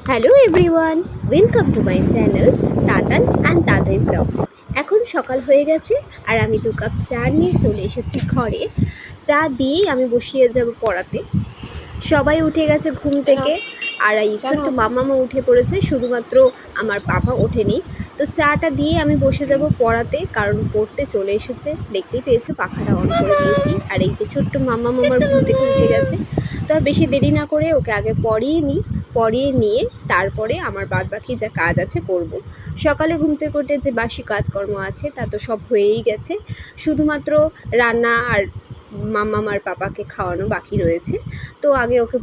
Hello everyone, welcome to my channel Tatan and Tatai blogs. এখন সকাল হয়ে গেছে আর আমি 2 কাপ চা নিয়ে চলে এসেছি ঘরে। চা দিয়েই আমি বসিয়ে যাব পড়াতে। সবাই উঠে গেছে ঘুম থেকে আর এই ছোট্ট মামামা উঠে পড়েছে, শুধুমাত্র আমার পাপা ওঠেনি। তো চাটা দিয়ে আমি বসে যাব পড়াতে, কারণ পড়তে চলে এসেছে। দেখতেই পেয়েছো পাখাটা অন করে দিয়েছি। আর এই যে ছোট্ট মামামা আমার ঘুম থেকে উঠে গেছে। তো আর বেশি দেরি না করে ওকে আগে পড়িয়ে নিয়ে তারপরে আমার বাদবাকি যা কাজ আছে করব। সকালে ঘুম থেকে উঠে যে বাসি কাজকর্ম আছে তা তো সব হয়েই গেছে, শুধুমাত্র রান্না আর মাম্মাম আর পাপাকে খাওয়ানো বাকি রয়েছে। তো আগে ওকে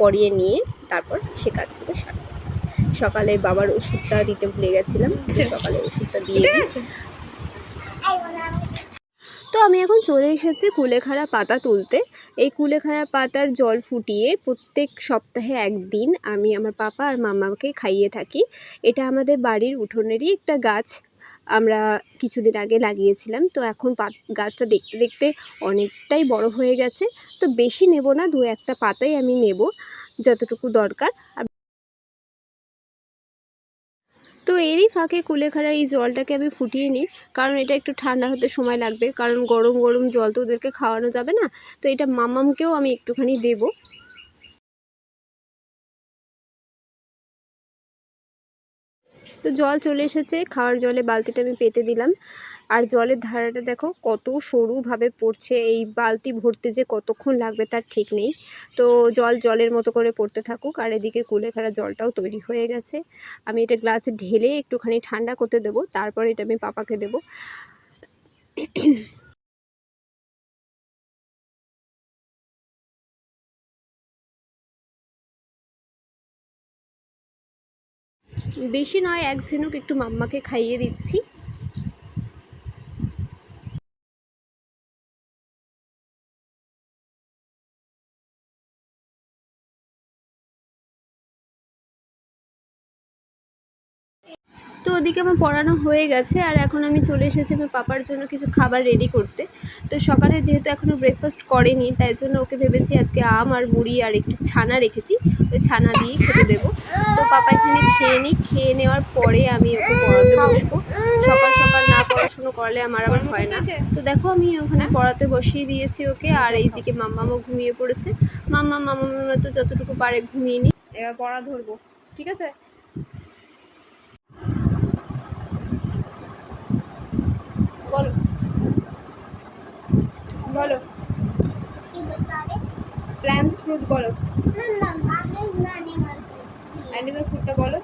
পড়িয়ে নিয়ে তারপর সে কাজগুলো সারব। সকালে বাবার ওষুধটা দিতে ভুলে গেছিলাম, সকালে ওষুধটা দিয়ে গেছে। তো আমি এখন চলে এসেছি কুলেখাড়া পাতা তুলতে। এই কুলেখাড়া পাতার জল ফুটিয়ে প্রত্যেক সপ্তাহে একদিন আমি আমার পাপা আর মামাকে খাইয়ে থাকি। এটা আমাদের বাড়ির উঠোনেরই একটা গাছ, আমরা কিছুদিন আগে লাগিয়েছিলাম। তো এখন গাছটা দেখতে দেখতে অনেকটাই বড় হয়ে গেছে। তো বেশি নেব না, 2-1টা পাতাই আমি নেব, যতটুকু দরকার। তো এরই ফাঁকে কুলেখাড়ার এই জলটাকে আমি ফুটিয়ে নিই, কারণ এটা একটু ঠান্ডা হতে সময় লাগবে, কারণ গরম গরম জল তো ওদেরকে খাওয়ানো যাবে না। তো এটা মামামকেও আমি একটুখানি দেবো। তো জল চলে এসেছে, খাওয়ার জলে বালতিটা আমি পেতে দিলাম। আর জলের ধারাটা দেখো কত সরুভাবে পড়ছে, এই বালতি ভরতে যে কতক্ষণ লাগবে তার ঠিক নেই। তো জলের মতো করে পড়তে থাকুক। আর এদিকে কুলেখাড়া জলটাও তৈরি হয়ে গেছে। আমি এটা গ্লাসে ঢেলে একটুখানি ঠান্ডা করতে দেবো, তারপর এটা আমি পাপাকে দেবো। বেশি নয়, 1 ঝিনুক একটু মাম্মাকে খাইয়ে দিচ্ছি। তো ওদিকে আমার পড়ানো হয়ে গেছে আর এখন আমি চলে এসেছি আমার পাপার জন্য কিছু খাবার রেডি করতে। তো সকালে যেহেতু এখনও ব্রেকফাস্ট করেনি, তাই জন্য ওকে ভেবেছি আজকে আম আর মুড়ি আর একটু ছানা রেখেছি, ওই ছানা দিয়েই খেতে দেবো। তো পাপা এখানে খেয়ে নিই, খেয়ে নেওয়ার পরে আমি ওকে পড়াতে বসবো। সকাল সকাল না পড়াশুনো করলে আমার আবার হয় না। তো দেখো আমি ওখানে পড়াতে বসিয়ে দিয়েছি ওকে, আর এইদিকে মাম্মামও ঘুমিয়ে পড়েছে। মামামের মতো যতটুকু পারে ঘুমিয়ে নিই, এবার পড়া ধরবো, ঠিক আছে? বলো বলো, প্ল্যান্টস ফ্রুট বলো, অ্যানিমাল ফ্রুটটা বলো।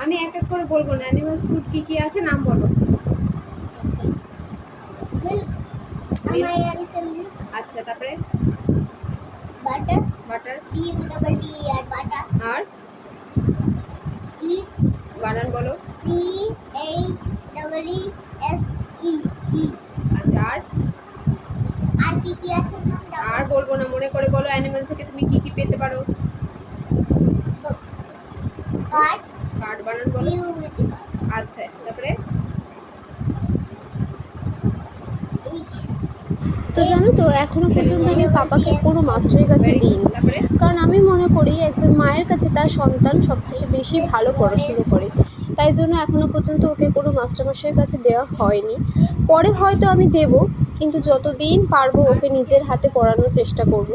আমি এক এক করে বলবো না, অ্যানিমাল ফ্রুট কি কি আছে নাম বলো। আচ্ছা, তারপরে বাটার আর বানান বলো। আচ্ছা, আর কি কি আছে আর বলবো না, মনে করে বলো। অ্যানিমাল থেকে তুমি কি কি পেতে পারো? কার্ড বানান বলো। আচ্ছা, তারপরে তো জানো তো এখনো পর্যন্ত আমি পাপাকে কোনো মাস্টারের কাছে দিইনি, কারণ আমি মনে করি একজন মায়ের কাছে তার সন্তান সব থেকে বেশি ভালো পড়াশুনো করে। তাই জন্য এখনো পর্যন্ত ওকে কোনো মাস্টারমশাইয়ের কাছে দেওয়া হয়নি। পরে হয়তো আমি দেব, কিন্তু যতদিন পারবো ওকে নিজের হাতে পড়ানোর চেষ্টা করব।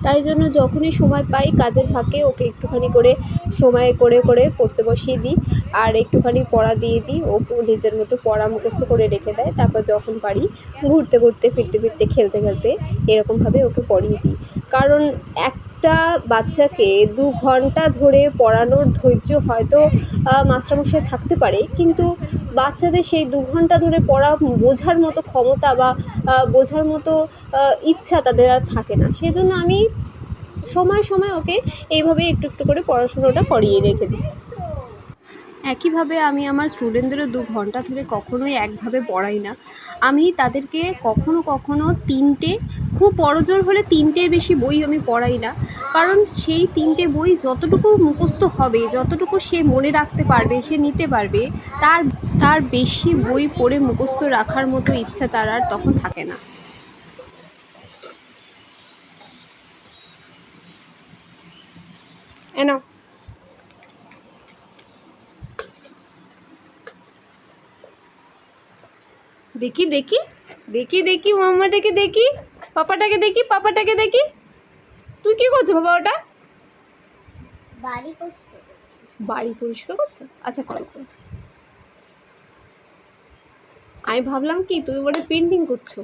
তাই জন্য যখনই সময় পাই কাজের ফাঁকে ওকে একটুখানি করে সময় করে করে পড়তে বসিয়ে দিই, আর একটুখানি পড়া দিয়ে দিই। ও নিজের মতো পড়া মুখস্থ করে রেখে দেয়, তারপর যখন পারি ঘুরতে ঘুরতে ফিরতে ফিরতে খেলতে খেলতে এরকমভাবে ওকে পড়িয়ে দিই। কারণ একটা বাচ্চাকে 2 ঘন্টা ধরে পড়ানোর ধৈর্য হয়তো মাস্টারমশাই থাকতে পারে, কিন্তু বাচ্চাদের সেই 2 ঘন্টা ধরে পড়া বোঝার মতো ক্ষমতা বা বোঝার মতো ইচ্ছা তাদের আর থাকে না। সেজন্য আমি সময় সময় ওকে এইভাবে একটু একটু করে পড়াশুনোটা করিয়ে রেখে দিই। একইভাবে আমি আমার স্টুডেন্টদেরও 2 ঘন্টা ধরে কখনোই একভাবে পড়াই না। আমি তাদেরকে কখনো কখনো 3টে, খুব বড়জোর হলে 3টের বেশি বই আমি পড়াই না। কারণ সেই 3টে বই যতটুকু মুখস্থ হবে, যতটুকু সে মনে রাখতে পারবে, সে নিতে পারবে, তার বেশি বই পড়ে মুখস্থ রাখার মতো ইচ্ছা তার আর তখন থাকে না। এনো দেখি দেখি দেখি দেখি মাম্মাটাকে দেখি, পাপাটাকে দেখি, পাপাটাকে দেখি। তুই কি করছো বাবা? ওটা বাড়ি পরিষ্কার করছো? আচ্ছা করো। আমি ভাবলাম কি তুমি বলে পেন্টিং করছো।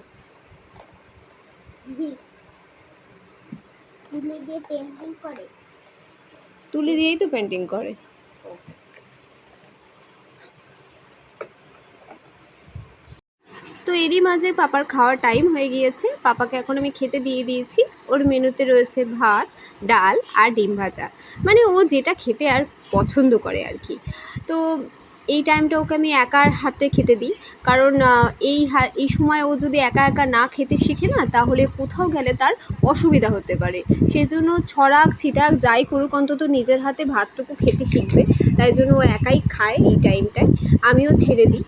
তুলি দিয়েই তো পেন্টিং করে। তো এরই মাঝে পাপার খাওয়ার টাইম হয়ে গিয়েছে। পাপাকে এখন আমি খেতে দিয়ে দিয়েছি। ওর মেনুতে রয়েছে ভাত, ডাল আর ডিম ভাজা, মানে ও যেটা খেতে আর পছন্দ করে আর কি। তো এই টাইমটা ওকে আমি একার হাতে খেতে দিই, কারণ এই সময় ও যদি একা একা না খেতে শিখে না, তাহলে কোথাও গেলে তার অসুবিধা হতে পারে। সেজন্য ছড়াক ছিটাক যাই করুক, অন্তত নিজের হাতে ভাতটুকু খেতে শিখবে। তাই জন্য ও একাই খায় এই টাইমটায়, আমিও ছেড়ে দিই।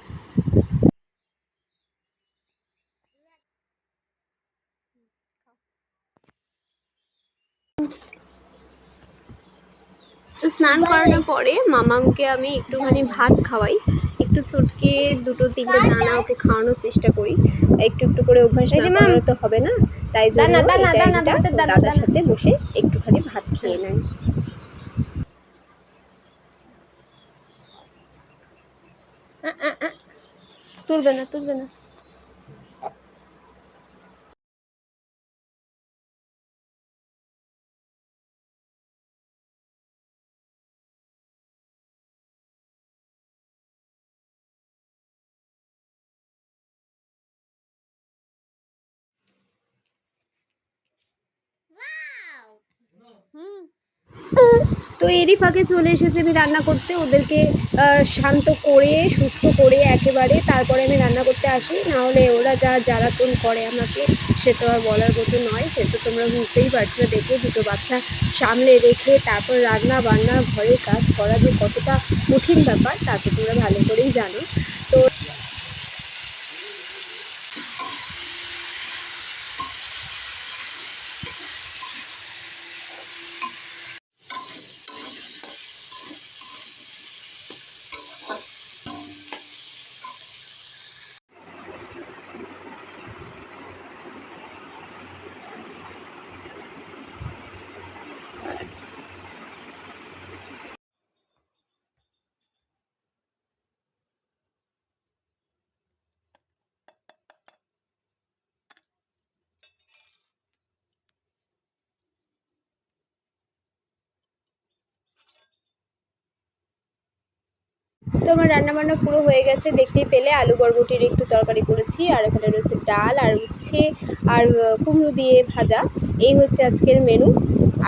স্নান করানোর পরে মামামকে আমি একটুখানি ভাত খাওয়াই, একটু চটকে 2-3টে দানা ওকে খাওয়ানোর চেষ্টা করি। একটু একটু করে অভ্যাস না করালে তো হবে না, তাই জন্য দাদার সাথে বসে একটুখানি ভাত খেয়ে নেয়। তুলবে না, তুলবে না। তো এরই ফাঁকে চলে এসেছে আমি রান্না করতে, ওদেরকে শান্ত করে সুস্থ করে একেবারে তারপরে আমি রান্না করতে আসি। নাহলে ওরা যা জ্বালাতন করে আমাকে, সে তো আর বলার মতো নয়। সে তো তোমরা বুঝতেই পারছো, দেখে দুটো বাচ্চা সামলে রেখে তারপর রান্না বান্না ঘরের কাজ করা যে কতটা কঠিন ব্যাপার তা তো তোমরা ভালো করেই জানো। তো আমার রান্নাবান্না পুরো হয়ে গেছে, দেখতেই পেলে আলু বরবটির একটু তরকারি করেছি, আর এখানে রয়েছে ডাল আর উচ্ছে আর কুমড়ো দিয়ে ভাজা। এই হচ্ছে আজকের মেনু।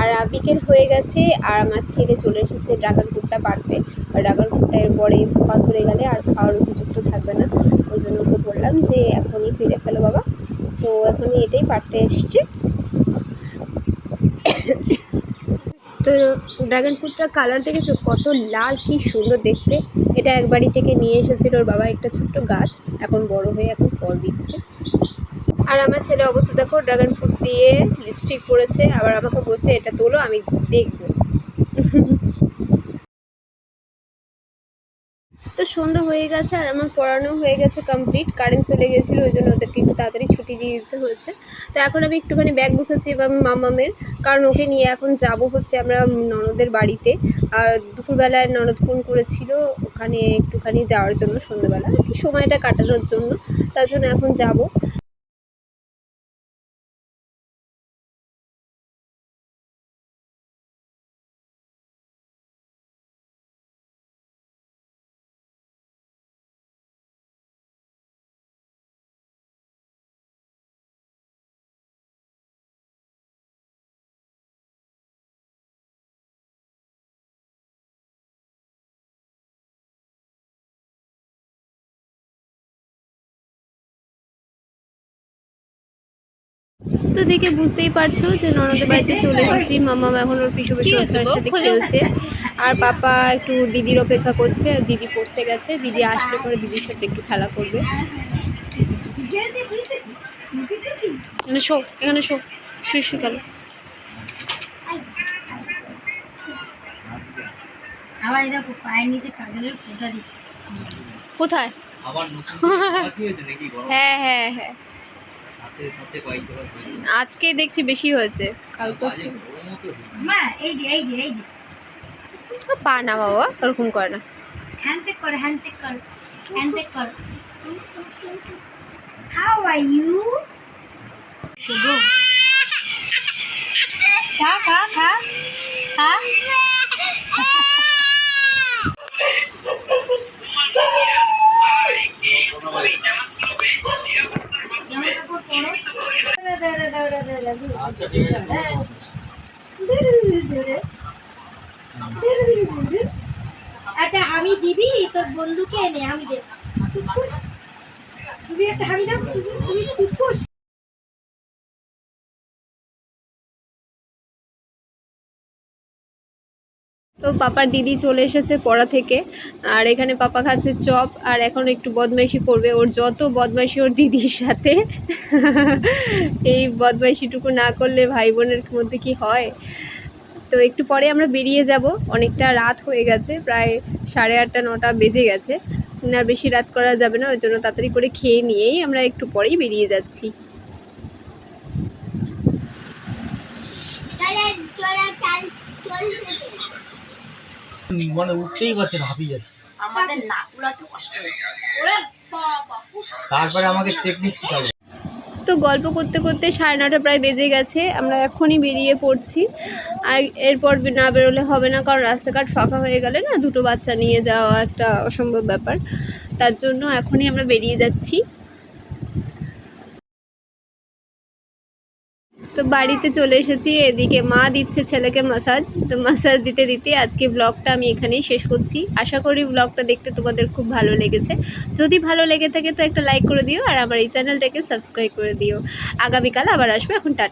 আর বিকেল হয়ে গেছে, আর আমার ছেলে চলে এসেছে ড্রাগন ফ্রুটটা পাড়তে। আর ড্রাগন ফ্রুটটা এরপরে পোকা ধরে গেলে আর খাওয়ার উপযুক্ত থাকবে না, ওই জন্য ওকে বললাম যে এখনই পেরে ফেলো বাবা। তো এখনই এটাই পাড়তে এসছে। তো ড্রাগন ফ্রুটটার কালার দেখেছো কত লাল, কি সুন্দর দেখতে। এটা এক বাড়ি থেকে নিয়ে এসেছিল ওর বাবা, একটা ছোট্ট গাছ, এখন বড় হয়ে এখন ফল দিচ্ছে। আর আমার ছেলে অবস্থা দেখো, ড্রাগন ফ্রুট দিয়ে লিপস্টিক পরেছে, আবার আমাকে বলছে এটা তোলো আমি দেখবো। তো সন্ধ্যা হয়ে গেছে আর আমার পড়ানো হয়ে গেছে কমপ্লিট। কারেন্ট চলে গেছিলো, ওই জন্য ওদেরকে একটু তাড়াতাড়ি ছুটি দিয়ে দিতে হয়েছে। তো এখন আমি একটুখানি ব্যাগ গুছাচ্ছি এবং মামামের, কারণ ওকে নিয়ে এখন যাব হচ্ছে আমরা ননদের বাড়িতে। আর দুপুরবেলায় ননদ ফোন করেছিল ওখানে একটুখানি যাওয়ার জন্য, সন্ধ্যেবেলা আর কি সময়টা কাটানোর জন্য, তার জন্য এখন যাব। তো দেখে বুঝতেই পারছো যে ননদের বাড়িতে চলে এসেছি। মাম্মাম এখন ওর পিছু পিছু ওর সাথে খেলছে, আর পাপা একটু দিদির অপেক্ষা করছে। দিদি পড়তে গেছে, দিদি আসলে পরে দিদির সাথে একটু খেলা করবে। এখানে শো, এখানে শো, শুয়ে শুয়ে খেলো। আবার এই দেখো পায়ের নিচে কাজলের ফোঁটা দিছে। কোথায়? আবার নতুন কাজ হয়েছে নাকি গরম? হ্যাঁ হ্যাঁ হ্যাঁ, হাতে হাতে কয়েকবার হয়েছে। আজকে দেখছি বেশি হয়েছে, কালকে বাজে গরমও তো হয়েছে। মা এই যে এই যে এই যে পা না বাবা, ওরকম করে না। হ্যান্ডশেক করো, হ্যান্ডশেক করো, হ্যান্ডশেক করো। How are you? খা খা খা খা। জামা কাপড় পরো। দৌড়ে দৌড়ে দৌড়ে দৌড়ে আচ্ছা ঠিক আছে। একটা হামি দিবি তোর বন্ধুকে এনে হামি দে। খুশ তুমি একটা হামি দাও, তুমি খুশ। তো পাপার দিদি চলে এসেছে পড়া থেকে, আর এখানে পাপা খাচ্ছে চপ, আর এখন একটু বদমাইশি করবে। ওর যত বদমাইশি ওর দিদির সাথে, এই বদমাইশিটুকু না করলে ভাই বোনের মধ্যে কি হয়। তো একটু পরে আমরা বেরিয়ে যাব, অনেকটা রাত হয়ে গেছে, প্রায় 8:30 9টা বেজে গেছে। আর বেশি রাত করা যাবে না, ওই জন্য তাড়াতাড়ি করে খেয়ে নিয়েই আমরা একটু পরেই বেরিয়ে যাচ্ছি। মানে উঠতেই পারছে না, হাঁপিয়ে যাচ্ছে। আমাদের নাকুলাতে কষ্ট হয়েছে। তারপরে আমাকে টেকনিক শেখাবে। তো গল্প করতে করতে 9:30 প্রায় বেজে গেছে, আমরা এখনই বেরিয়ে পড়ছি। আর এরপর না বেরোলে হবে না, কারণ রাস্তাঘাট ফাঁকা হয়ে গেলে না দুটো বাচ্চা নিয়ে যাওয়া একটা অসম্ভব ব্যাপার। তার জন্য এখনই আমরা বেরিয়ে যাচ্ছি। তো বাড়িতে চলে এসেছি, এদিকে মা দিচ্ছে ছেলেকে মাসাজ। তো মাসাজ দিতে দিতে আজকে ব্লগটা আমি এখানেই শেষ করছি। আশা করি ব্লগটা দেখতে তোমাদের খুব ভালো লেগেছে। যদি ভালো লেগে থাকে তো একটা লাইক করে দিও, আর আমার এই চ্যানেলটাকে সাবস্ক্রাইব করে দিও। আগামীকাল আবার আসবে, এখন টাটা।